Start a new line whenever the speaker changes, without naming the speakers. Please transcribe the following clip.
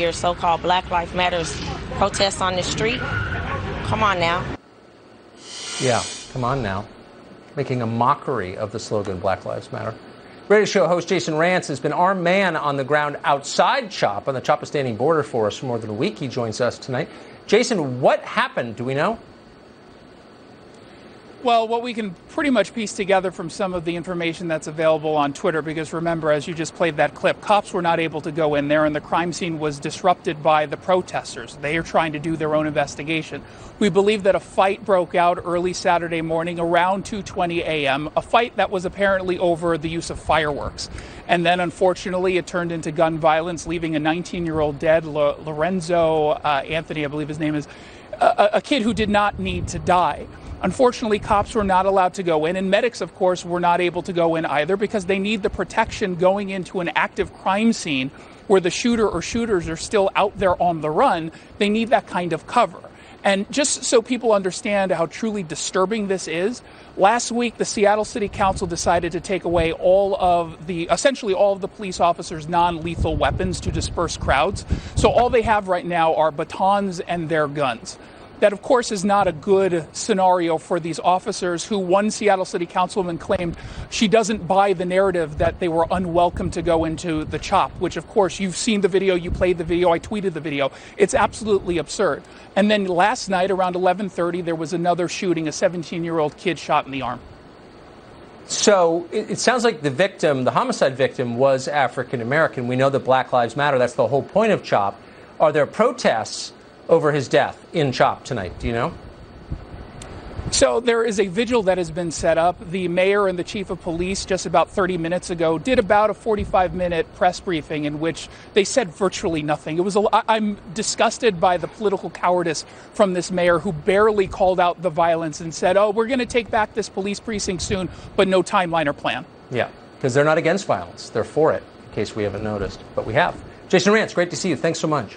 Your so-called Black Lives Matters protests on the street. Come on now.
Yeah, come on now. Making a mockery of the slogan Black Lives Matter. Radio show host Jason Rantz has been our man on the ground outside CHOP on the Chopistani border for us for more than a week. He joins us tonight. Jason, what happened? Do we know?
Well, what we can pretty much piece together from some of the information that's available on Twitter, because remember, as you just played that clip, cops were not able to go in there and the crime scene was disrupted by the protesters. They are trying to do their own investigation. We believe that a fight broke out early Saturday morning around 2:20 a.m., a fight that was apparently over the use of fireworks. And then, unfortunately, it turned into gun violence, leaving a 19-year-old dead, Lorenzo Anthony, I believe his name is, a kid who did not need to die. Unfortunately, cops were not allowed to go in, and medics, of course, were not able to go in either because they need the protection going into an active crime scene where the shooter or shooters are still out there on the run. They need that kind of cover. And just so people understand how truly disturbing this is, last week the Seattle City Council decided to take away essentially all of the police officers' non-lethal weapons to disperse crowds. So all they have right now are batons and their guns. That, of course, is not a good scenario for these officers who one Seattle City Councilwoman claimed she doesn't buy the narrative that they were unwelcome to go into the CHOP, which, of course, you've seen the video, you played the video, I tweeted the video. It's absolutely absurd. And then last night around 11:30, there was another shooting, a 17-year-old kid shot in the arm.
So it sounds like the victim, the homicide victim, was African American. We know that Black Lives Matter. That's the whole point of CHOP. Are there protests over his death in CHOP tonight? Do you know?
So there is a vigil that has been set up. The mayor and the chief of police just about 30 minutes ago did about a 45-minute press briefing in which they said virtually nothing. I'm disgusted by the political cowardice from this mayor who barely called out the violence and said, oh, we're going to take back this police precinct soon, but no timeline or plan.
Yeah, because they're not against violence. They're for it, in case we haven't noticed. But we have. Jason Rantz, great to see you. Thanks so much.